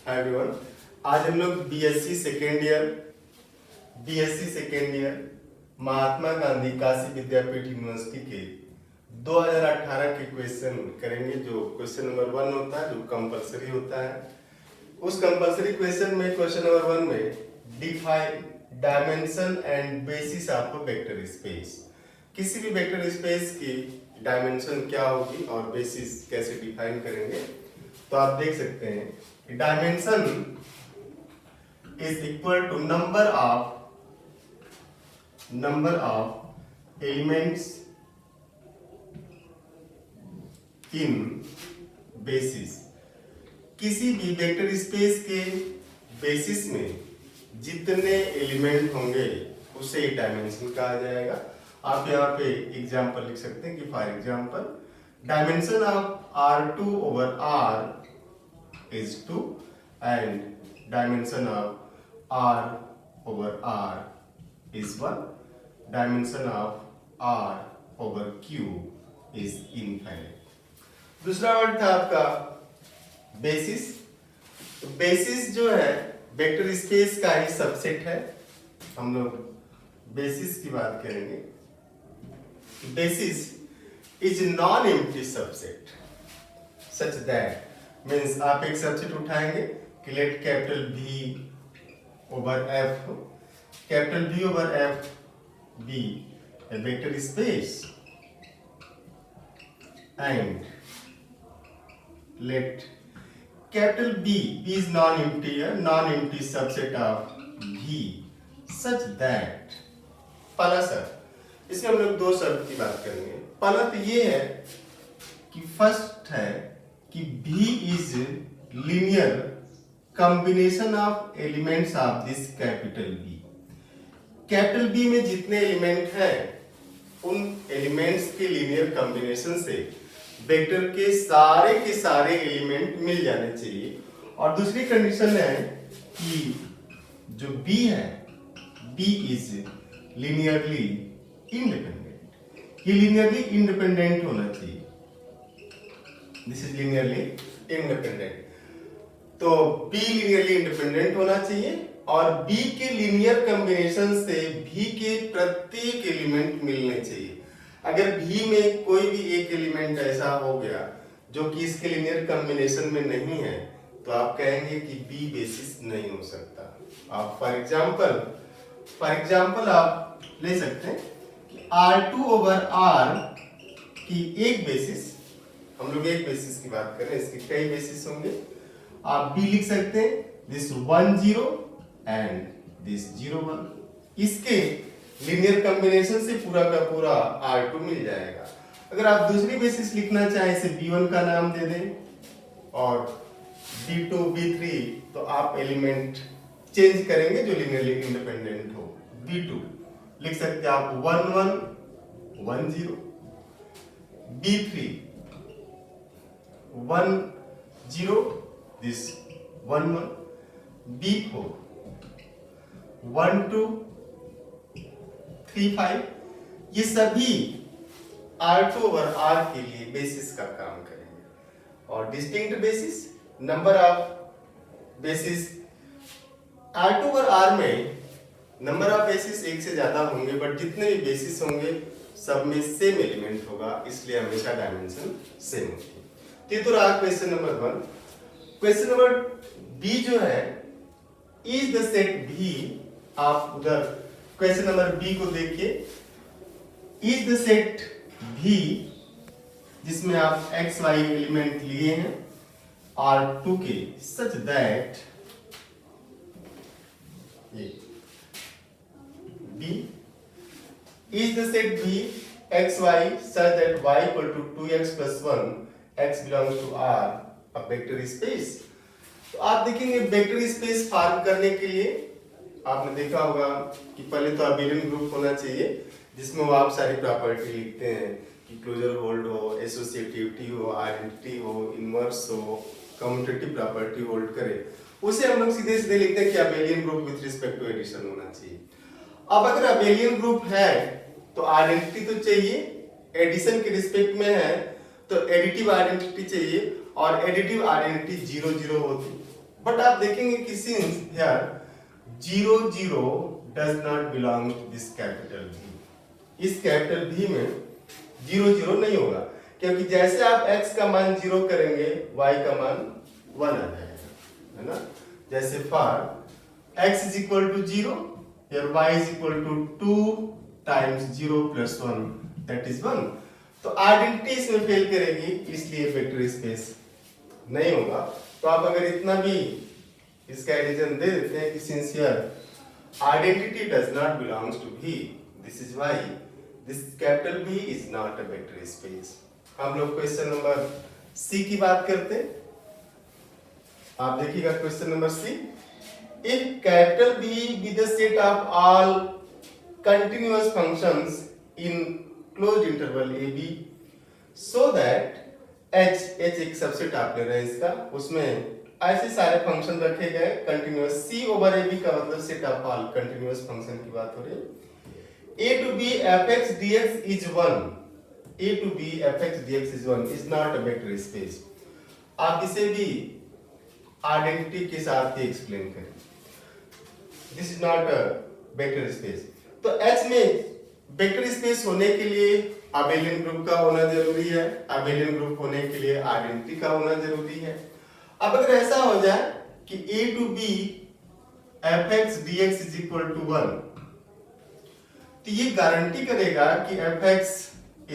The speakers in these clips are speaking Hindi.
Hi everyone. आज हम लोग BSc second year Mahatma Gandhi Kashi विद्यापीठ यूनिवर्सिटी के 2018 के क्वेश्चन करेंगे। जो क्वेश्चन नंबर 1 होता है, जो कंपलसरी होता है, उस कंपलसरी क्वेश्चन में क्वेश्चन नंबर 1 में define dimension and bases of vector space. किसी भी वेक्टर स्पेस की डायमेंशन क्या होगी और बेसिस कैसे डिफाइन करेंगे। तो आप देख सकते हैं dimension is equal to number of elements in basis. किसी भी वेक्टर स्पेस के बेसिस में जितने एलिमेंट होंगे उसे डायमेंशन कहा जाएगा। आप यहाँ पे एग्जांपल लिख सकते हैं कि for example dimension of R2 over R is 2 and dimension of R over R is 1. Dimension of R over Q is infinite. दूसरा वर्ड था आपका बेसिस। तो बेसिस जो है वेक्टर स्पेस का ही सबसेट है। हम लोग बेसिस की बात करेंगे। Basis is non-empty subset such that means आप एक सबसेट उठाएंगे कि let capital V over F, capital V over F be a vector space and let capital B is non-empty subset of V such that पहला शर्त, इसमें हम लोग दो शर्त की बात करेंगे। पहला तो ये है कि फर्स्ट है कि B is linear combination of elements of this capital B। Capital B में जितने एलिमेंट हैं उन एलिमेंट्स के लीनियर कॉम्बिनेशन से वेक्टर के सारे एलिमेंट मिल जाने चाहिए। और दूसरी कंडीशन है कि जो B है B इज लीनियरली इंडिपेंडेंट। ये लीनियरली इंडिपेंडेंट होना चाहिए। This is linearly independent. तो B लीनियरली इंडिपेंडेंट होना चाहिए और B के लीनियर कॉम्बिनेशन से B के प्रत्येक एलिमेंट मिलने चाहिए। अगर B में कोई भी एक एलिमेंट ऐसा हो गया जो कि इसके लीनियर कॉम्बिनेशन में नहीं है तो आप कहेंगे कि B बेसिस नहीं हो सकता। आप फॉर एग्जांपल आप ले सकते हैं R2 over R की एक बेसिस, हम लोग एक बेसिस की बात करें, इसके कई बेसिस होंगे। आप B लिख सकते हैं दिस 1 0 एंड दिस 0 1। इसके लीनियर कॉम्बिनेशन से पूरा का पूरा R2 मिल जाएगा। अगर आप दूसरी बेसिस लिखना चाहें, इसे B1 का नाम दे दें और B2 B3, तो आप एलिमेंट चेंज करेंगे जो लीनियरली इंडिपेंडेंट हो। B2 लिख सकते हैं आप 1 1 1 0, B3 1 0 दिस 1 1, B4 1 2 3 5। ये सभी R2 over R के लिए बेसिस का काम करेंगे। और distinct basis, number of basis R2 over R में नंबर ऑफ बेसिस एक से ज्यादा होंगे, बट जितने भी बेसिस होंगे सब में सेम एलिमेंट होगा, इसलिए हमेशा डायमेंशन सेम होती है। तो ये तो रहा question number 1। Question number B जो है इज द सेट B। आप उधर क्वेश्चन नंबर B को देखिए। इज द सेट B जिसमें आप x y एलिमेंट लिए हैं R2 के सच दैट ये B is the set B x y such that y equal to 2x plus 1 x belongs to R a vector space। तो आप देखेंगे वेक्टर स्पेस फॉर्म करने के लिए आपने देखा होगा कि पहले तो अबेलियन ग्रुप होना चाहिए जिसमें वो आप सारी प्रॉपर्टी लिखते हैं कि क्लोजर होल्ड हो, एसोसिएटिविटी हो, आइडेंटिटी हो, इनवर्स हो, कम्यूटेटिव प्रॉपर्टी होल्ड करे। उसे हम लोग सीधे सीधे लिखते हैं कि abelian group with respect to addition होना चाहिए। अब अगर अबेलियन ग्रुप है तो आइडेंटिटी तो चाहिए, एडिशन के रिस्पेक्ट में है तो एडिटिव आइडेंटिटी चाहिए और एडिटिव आइडेंटिटी 0 0 होती बट आप देखेंगे कि since here 0 0 does not belong to this capital V, इस कैपिटल V में 0 0 नहीं होगा, क्योंकि जैसे आप x का मान 0 करेंगे y का मान 1 आ जाएगा, है ना। जैसे for x is equal to 0, here y is equal to 2 times 0 plus 1 that is 1। तो आइडेंटिटी इसमें फेल करेगी, इसलिए वेक्टर स्पेस नहीं होगा। तो आप अगर इतना भी इसका एडिशन दे देते हैं कि since here identity does not belongs to V, this is why this capital V is not a vector space. हम लोग क्वेश्चन नंबर C की बात करते हैं। आप देखिएगा question number C, if capital B be the set of all continuous functions in closed interval AB so that H एक सबसेट आप ले रहे हैं इसका, उसमें ऐसे सारे फंक्शन रखे गए कंटिन्यूअस, C ओवर AB का मतलब set of all continuous function की बात हो रही है। A to B fx dx is 1, A to B fx dx is 1 is not a vector space। आप इसे भी आइडेंटिटी के साथ ही एक्सप्लेन करें, this is not a vector space. तो H में वेक्टर स्पेस होने के लिए अबेलियन ग्रुप का होना जरूरी है, अबेलियन ग्रुप होने के लिए आइडेंटिटी का होना जरूरी है। अब अगर ऐसा हो जाए कि A to B fx dx is equal to 1, तो ये गारंटी करेगा कि fx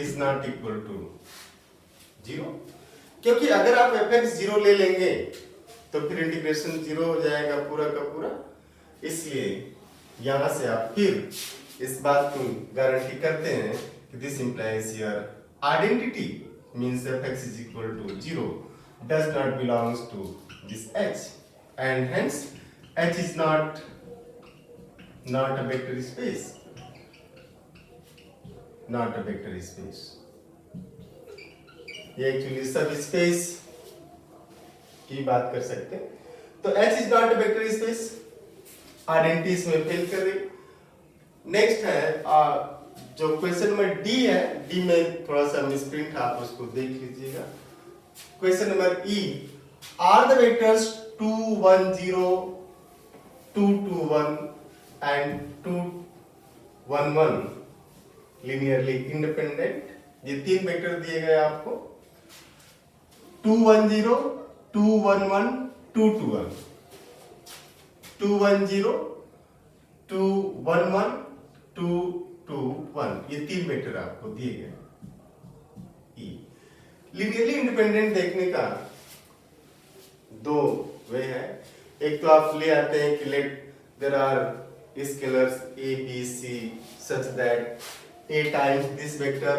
is not equal to 0, क्योंकि अगर आप fx 0 ले लेंगे तो फिर इंटीग्रेशन 0 हो जाएगा पूरा का पूरा। इसलिए यहां से आप फिर इस बात को गारंटी करते हैं कि this implies here identity means fx is equal to 0 does not belongs to this H, and hence H is not a vector space, not a vector space। ये एक्चुअली सब स्पेस की बात कर सकते हैं। तो H is not a vector space, identity इसमें फेल कर रही। नेक्स्ट है जो क्वेश्चन नंबर D है, D में थोड़ा सा मिसप्रिंट, आप उसको देख लीजिएगा। Question number E, are the vectors 2 1 0 2 2 1 and 2 1 1 linearly independent. ये तीन वेक्टर दिए गए आपको, 2 1 0 2 1 1 2 2 1, 2 1 0 2 1 1 2 2 1, ये तीन वेक्टर आपको दिए गए। लिनियरली इंडिपेंडेंट देखने का दो वे है। एक तो आप ले आते हैं कि let there are scalars a b c such that a times this vector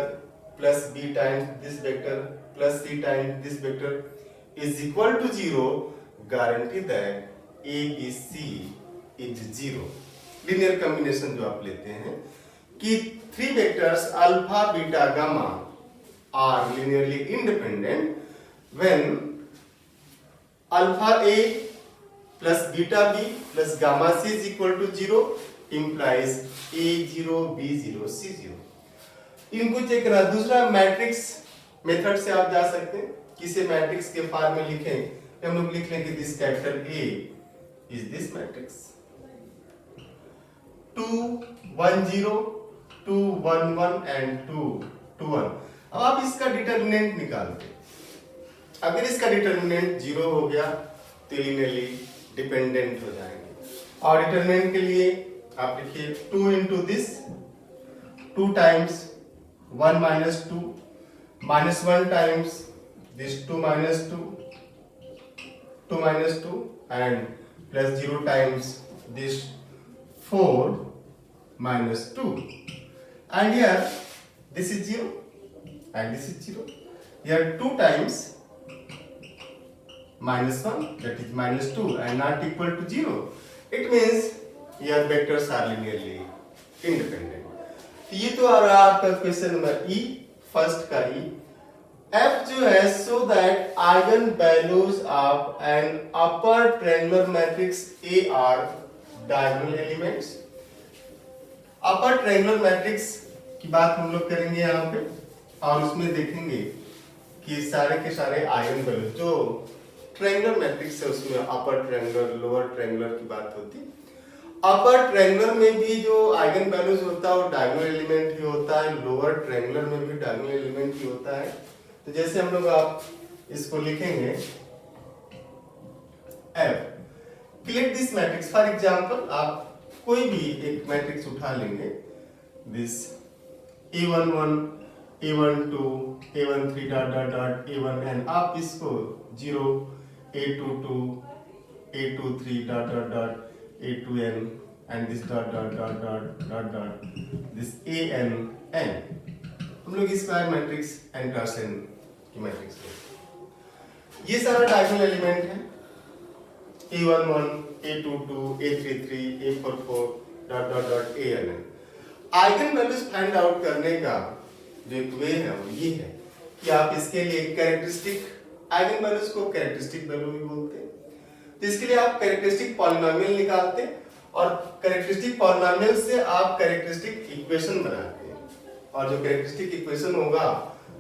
plus b times this vector plus c times this vector is equal to 0, guarantee that a b c is 0। Linear combination जो आप लेते हैं कि three vectors alpha beta gamma are linearly independent when alpha a plus beta b plus gamma c is equal to 0 implies a0 b0 c0। इनको चेक करना। दूसरा मैट्रिक्स मेथड से आप जा सकते हैं, किसी मैट्रिक्स के फॉर्म में लिखें, हम लोग लिख लेंगे this capital A is this matrix 2 1 0 2 1 1 and 2 2 1। अब आप इसका डिटर्मिनेंट निकालते हैं। अगर इसका डिटर्मिनेंट 0 हो गया तो लिनियरली डिपेंडेंट हो जाएंगे। और डिटर्मिनेंट के लिए आप लिखिए 2 into this 2 times 1 minus 2 minus 1 times this 2 minus 2 2 minus 2 and plus 0 times this 4 minus 2, and here this is 0 and this is 0. Here 2 times minus 1, that is minus 2, and not equal to 0. It means here vectors are linearly independent। ये तो आ रहा आपका क्वेश्चन नंबर E, फर्स्ट का E। F जो है so that eigen values of an upper triangular matrix A are diagonal elements। Upper triangular matrix की बात हम लोग करेंगे यहाँ पे, और उसमें देखेंगे कि सारे के सारे आयगन वैल्यू जो ट्रायंगुलर मैट्रिक्स है उसमें अपर ट्रायंगुलर लोअर ट्रायंगुलर की बात होती है। अपर ट्रायंगुलर में भी जो आइगन वैल्यूज होता है वो डायगोनल एलिमेंट ही होता है, लोअर ट्रायंगुलर में भी डायगोनल एलिमेंट ही होता है। तो जैसे हम लोग आप इसको लिखेंगे F create this matrix. For example आप कोई भी एक मैट्रिक्स उठा लेंगे, this A11 A12 A13 dot dot dot A1n, आप इसको 0 A22 A23 dot dot dot A2n and this dot dot dot dot dot dot this AN n, हम लोग square matrix n cross n की मैट्रिक्स है। ये सारा डायगोनल एलिमेंट है A11 A22 A33 A44 dot dot dot AN। Eigen values find out करने का जो एक वे है वो ये है कि आप इसके लिए कैरेक्टरिस्टिक आइगन वैल्यूज को कैरेक्टरिस्टिक वैल्यू भी बोलते हैं। तो इसके लिए आप कैरेक्टरिस्टिक पॉलिनोमियल निकालते हैं और कैरेक्टरिस्टिक पॉलिनोमियल से आप कैरेक्टरिस्टिक इक्वेशन बनाते हैं, और जो कैरेक्टरिस्टिक इक्वेशन होगा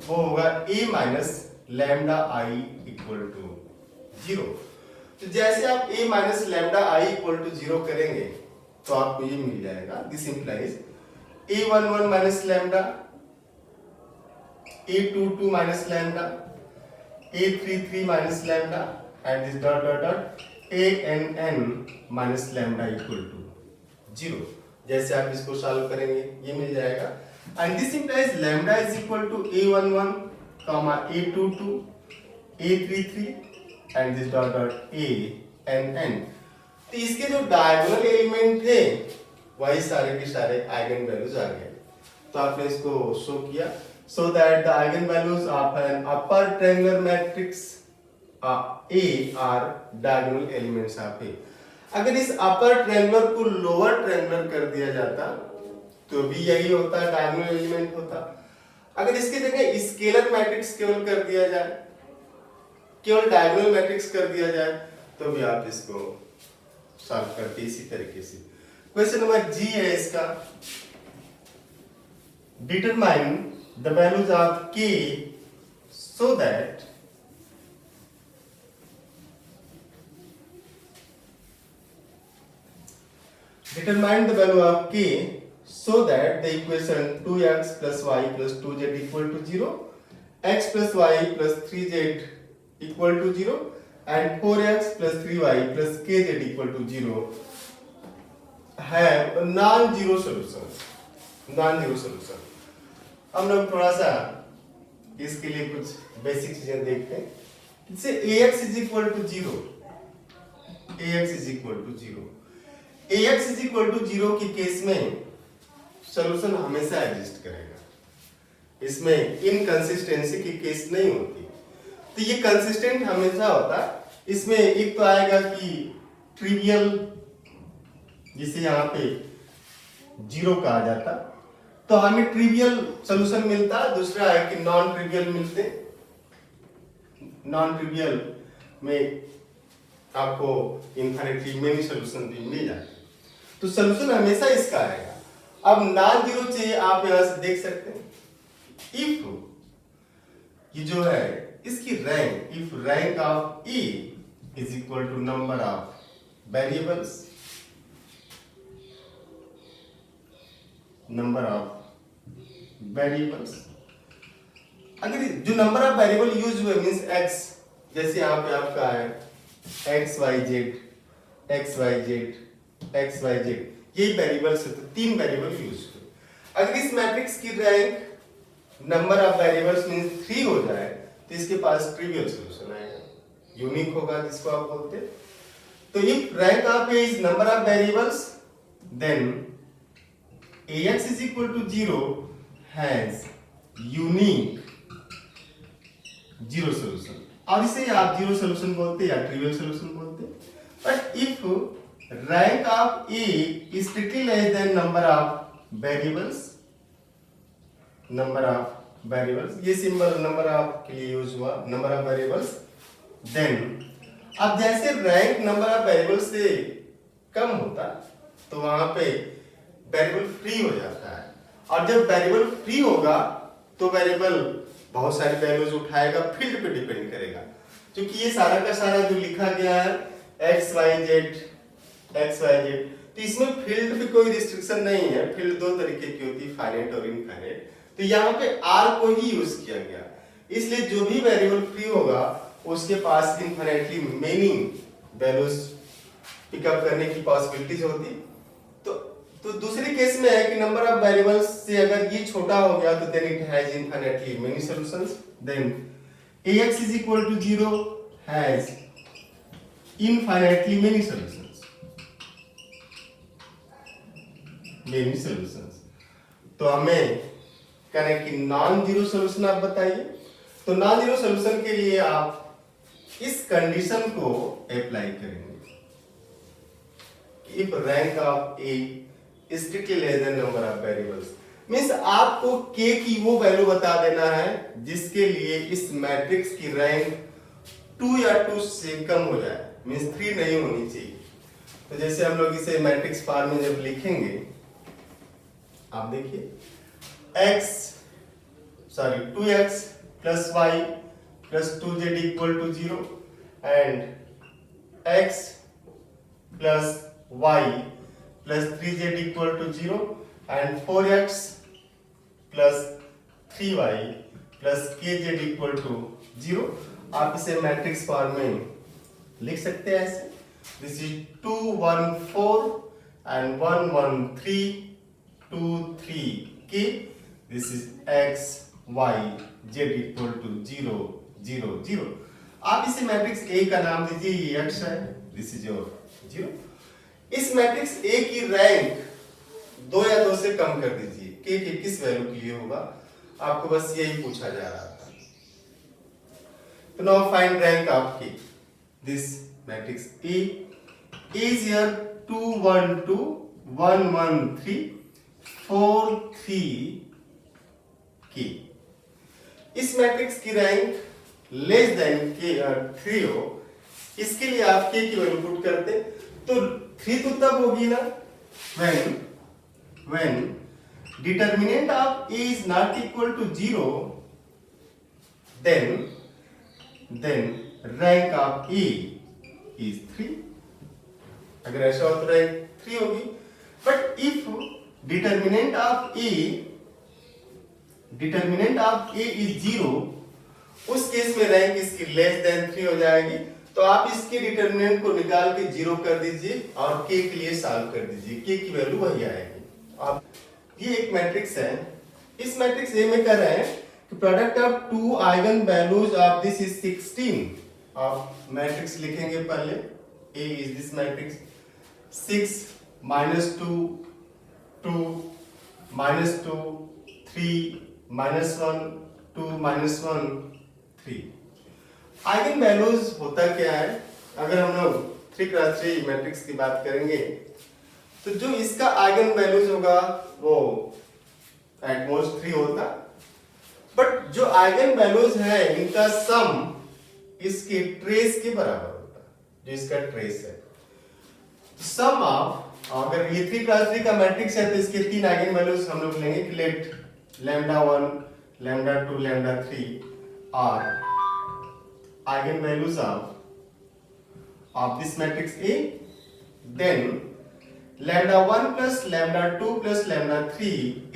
वो होगा a minus lambda I equal to 0। तो जैसे आप a minus lambda I equal to 0 करेंगे तो आपको ये मिल जाएगा, this implies a11 minus lambda, a22 minus lambda, a33 minus lambda and this dot dot dot ANN minus lambda equal to 0। जैसे आप इसको सॉल्व करेंगे ये मिल जाएगा, and this implies lambda is equal to A11 comma A22 A33 and this dot dot ANN। तो इसके जो डायगोनल एलिमेंट थे वही सारे के सारे आइगन वैल्यूज आ गए। तो आपने इसको शो किया, so that the eigen values of an upper triangular matrix A are diagonal elements of A। अगर इस अपर ट्रायंगुलर को लोअर ट्रायंगुलर कर दिया जाता तो भी यही होता, डायगोनल एलिमेंट होता। अगर इसकी जगह स्केलर मैट्रिक्स केवल कर दिया जाए, केवल डायगोनल मैट्रिक्स कर दिया जाए, तो भी आप इसको सॉल्व करते इसी तरीके से। क्वेश्चन नंबर जी है इसका, determine the values of K so that determine the value of K so that the equation 2x plus y plus 2z equal to 0, x plus y plus 3z equal to 0 and 4x plus 3y plus kz equal to 0 have a non-zero solution। non-zero solution। हम लोग थोड़ा सा इसके लिए कुछ बेसिक चीजें देखते हैं। जैसे ax is equal to 0, ax is equal to 0, ax is equal to 0 के केस में सॉल्यूशन हमेशा एग्जिस्ट करेगा, इसमें इनकंसिस्टेंसी की केस नहीं होती। तो ये कंसिस्टेंट हमेशा होता, इसमें एक तो आएगा कि ट्रिवियल, जिसे यहाँ पे 0 कहा जाता, तो हमें ट्रिवियल सॉल्यूशन मिलता। दूसरा है कि नॉन ट्रिवियल मिलते, नॉन ट्रिवियल में आपको इनफिनिटी मेनी सॉल्यूशन भी मिल जाते। तो सॉल्यूशन हमेशा इसका आएगा। अब नॉन जीरो चाहिए, आप यहां से देख सकते हैं, इफ ये जो है इसकी rank, if rank of A is equal to number of variables, number of variables, अगर जो नंबर ऑफ वेरिएबल यूज हुए मींस एक्स, जैसे यहां पे आपका है X Y Z, X Y Z, X Y Z, यही वेरिएबल्स है, तो 3 वेरिएबल यूज हुए। अगर इस मैट्रिक्स की rank number of variables means 3 हो जाए तो इसके पास ट्रिवियल सॉल्यूशन आएगा, यूनिक होगा जिसको आप बोलते हैं। तो if rank of A is number of variables then ax is equal to 0 has unique zero solution, और इसे आप जीरो सॉल्यूशन बोलते हैं या ट्रिवियल सॉल्यूशन बोलते हैं। But if rank of A is strictly less than number of variables, number of variables, ये सिंबल नंबर ऑफ के लिए यूज हुआ, नंबर ऑफ वेरिएबल्स, देन अब जैसे रैंक नंबर ऑफ वेरिएबल्स से कम होता तो वहां पे वेरिएबल फ्री हो जाता है, और जब वेरिएबल फ्री होगा तो वेरिएबल बहुत सारी वैल्यूज उठाएगा, फील्ड पे डिपेंड करेगा। क्योंकि ये सारा का सारा जो लिखा गया है एक्स वाई जेड, तो इसमें फील्ड पे कोई रिस्ट्रिक्शन नहीं है। फील्ड दो तरीके की होती है, फाइनाइट और इनफाइनाइट। तो यहाँ पे आर को ही यूज किया गया, इसलिए जो भी वेरिएबल फ्री होगा उसके पास इनफाइनाइटली मेनी वैल्यूज पिकअप करने की पॉसिबिलिटीज होती। तो दूसरे केस में है कि नंबर ऑफ वेरिएबल्स से अगर ये छोटा हो गया तो then it has infinitely many solutions. Then ax is equal to 0 has infinitely many solutions, तो हमें कहना है कि नॉन जीरो सोल्यूशन आप बताइए। तो नॉन जीरो सोल्यूशन के लिए आप इस कंडीशन को अप्लाई करेंगे, if rank of A strictly less than number of variables, means आपको k की वो वैल्यू बता देना है जिसके लिए इस मैट्रिक्स की रैंक 2 या 2 से कम हो जाए, मींस 3 नहीं होनी चाहिए। तो जैसे हम लोग इसे मैट्रिक्स फॉर्म में जब लिखेंगे, आप देखिए 2x plus y plus 2z equal to 0 and x plus y plus 3z equal to 0 and 4x plus 3y plus kz equal to 0। आप इसे मैट्रिक्स फॉर्म में लिख सकते हैं ऐसे, this is 2 1 4 and 1 1 3 2 3 k, this is x y z equal to 0 0 0। आप इसे मैट्रिक्स A का नाम दीजिए, ये x है, दिस इज योर 0। इस मैट्रिक्स A की रैंक 2 या 2 से कम कर दीजिए, k के किस वैल्यू के लिए होगा, आपको बस यही पूछा जा रहा था। तो now find rank of k, this matrix A is here 2 1 2 1 1 3 4 3 k। इस मैट्रिक्स की रैंक लेस देन k 3 हो, इसके लिए आप k की वैल्यू पुट करते, तो 3 तो तब होगी ना when determinant of a is not equal to 0, then rank of a is 3। अगर ऐसा हो तो रैंक 3 होगी। But if determinant of a is 0, उस केस में रैंक इसकी लेस देन 3 हो जाएगी। तो आप इसके डिटरमिनेंट को निकाल के 0 कर दीजिए और k के लिए सॉल्व कर दीजिए, k की वैल्यू वही आएगी। आप ये एक मैट्रिक्स है, इस मैट्रिक्स A में कर रहे हैं कि product of 2 eigen values of this is 16। आप मैट्रिक्स लिखेंगे पहले, A is this matrix 6 -2 2 -2 3 -1 2 -1 3। Eigen values होता क्या है, अगर हम लोग 3x3 मैट्रिक्स की बात करेंगे तो जो इसका आइगन वैल्यूज होगा वो एट मोस्ट 3 होता, बट जो आइगन वैल्यूज है इनका सम इसके ट्रेस के बराबर होता, जो इसका ट्रेस है। सम ऑफ, अगर ये 3x3 का मैट्रिक्स है तो इसके 3 आइगन वैल्यूज हम लोग लेंगे कि let λ1 λ2 λ3 are eigen values of this matrix A, then λ1 plus λ2 plus λ3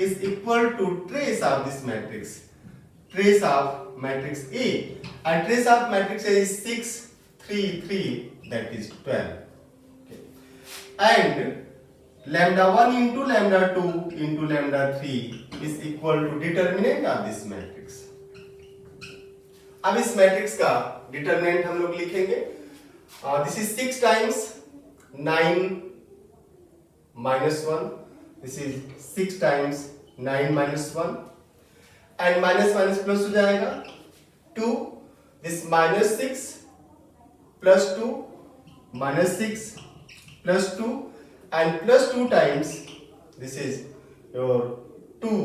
is equal to trace of this matrix, trace of matrix A, and trace of matrix A is 6 3 3, that is 12, okay. And λ1 into λ2 into λ3 is equal to determinant of this matrix। अब इस मैट्रिक्स का डिटरमिनेंट हम लोग लिखेंगे, this is 6 times 9 -1, this is 6 times 9 -1, and minus minus plus हो जाएगा 2, this -6 plus 2 -6 plus 2 and plus 2 times this is your 2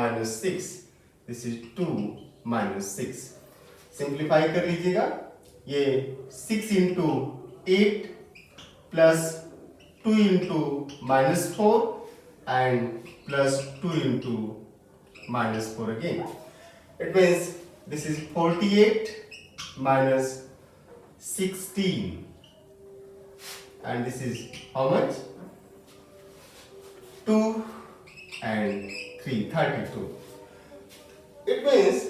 minus 6, this is 2 minus 6। Simplify कर लीजिएगा, ये 6 into 8 plus 2 into -4 and plus 2 into -4 again, it means this is 48 minus 16 and this is how much 2 and 3 32. It means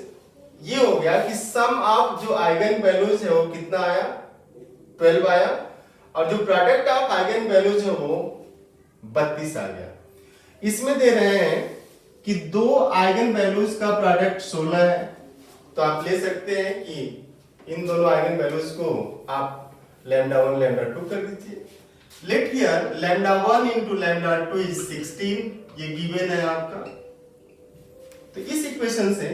ये हो गया कि सम ऑफ जो आइगन वैल्यूज है वो कितना आया 12 आया और जो प्रोडक्ट ऑफ आइगन वैल्यूज है वो 32 आ गया। इसमें दे रहे हैं कि दो आइगन वैल्यूज का प्रोडक्ट 16 है तो आप ले सकते हैं कि इन दोनों आइगन वैल्यूज को आप लैम्डा 1 लैम्डा 2 कर दीजिए। Let here lambda 1 into lambda 2 is 16 ये गिवन है आपका। तो इस इक्वेशन से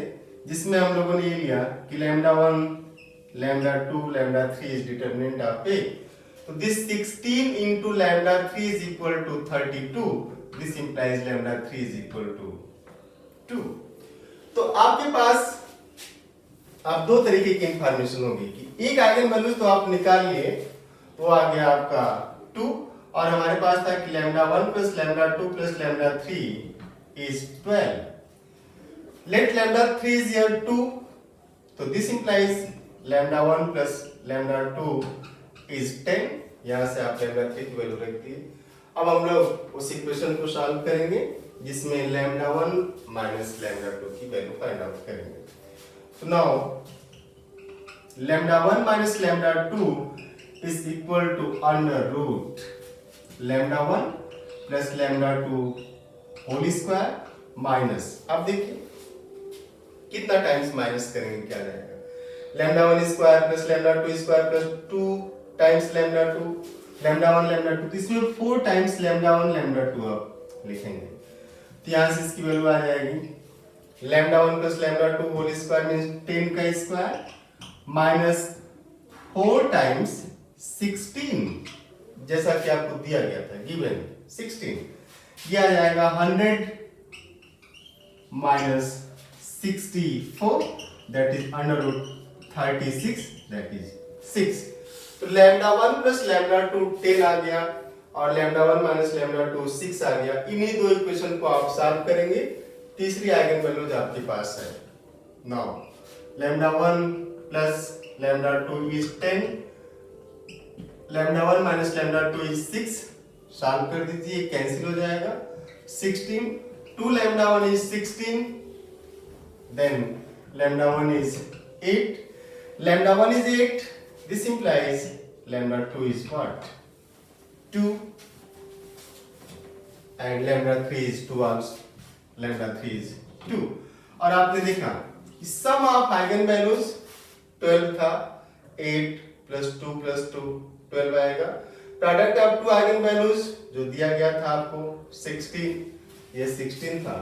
जिसमें हम लोगों ने ये लिया कि lambda 1 lambda 2 lambda 3 is determinant of A, तो this 16 into lambda 3 is equal to 32, this implies lambda 3 is equal to 2। तो आपके पास आप दो तरीके की इंफॉर्मेशन होगी कि एक आइगन वैल्यू तो आप निकाल लिए वो आ गया आपका 2 और हमारे पास था कि lambda 1 plus lambda 2 plus lambda 3 is 12। Let lambda 3 is here 2, so this implies lambda 1 plus lambda 2 is 10। यहाँ से आप lambda 3 की वैल्यू रख दिए। अब हम लोग उस इक्वेशन को सॉल्व करेंगे जिसमें lambda 1 minus lambda 2 की वैल्यू फाइंड आउट करेंगे। So now lambda 1 minus lambda 2 is equal to under root lambda 1 plus lambda 2 whole square minus, अब देखिए कितना टाइम्स माइनस करेंगे क्या रहेगा lambda 1 square plus lambda 2 square plus 2 times lambda 2 lambda 1 lambda 2, तो इसमें 4 टाइम्स लैम्डा 1 लैम्डा 2 आप लिखेंगे तो यहां से इसकी वैल्यू आ जाएगी lambda 1 plus lambda 2 whole square means 10 का स्क्वायर माइनस 4 टाइम्स 16 जैसा कि आपको दिया गया था गिवन 16, ये आ जाएगा 100 minus 64 that is under root 36 that is 6। तो लैम्डा 1 प्लस लैम्डा 2 10 आ गया और लैम्डा 1 माइनस लैम्डा 2 6 आ गया। इन्हीं दो इक्वेशन को आप सॉल्व करेंगे, तीसरी आइगन वैल्यू आपके पास है। Now lambda 1 plus lambda 2 is 10, lambda 1 minus lambda 2 is 6, solve कर दीजिए कैंसिल हो जाएगा 16, 2 lambda 1 is 16, then lambda 1 is 8, lambda 1 is 8, this implies lambda 2 is what 2 and lambda 3 is 2 also, lambda 3 is 2। और आपने देखा सम ऑफ आइगन वैल्यूज 12 था 8 प्लस 2 प्लस 2 12 आएगा, product of two eigenvalues जो दिया गया था आपको 16 ये 16 था।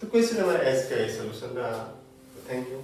तो क्वेश्चन नंबर एस का सॉल्यूशन रहा। Thank you.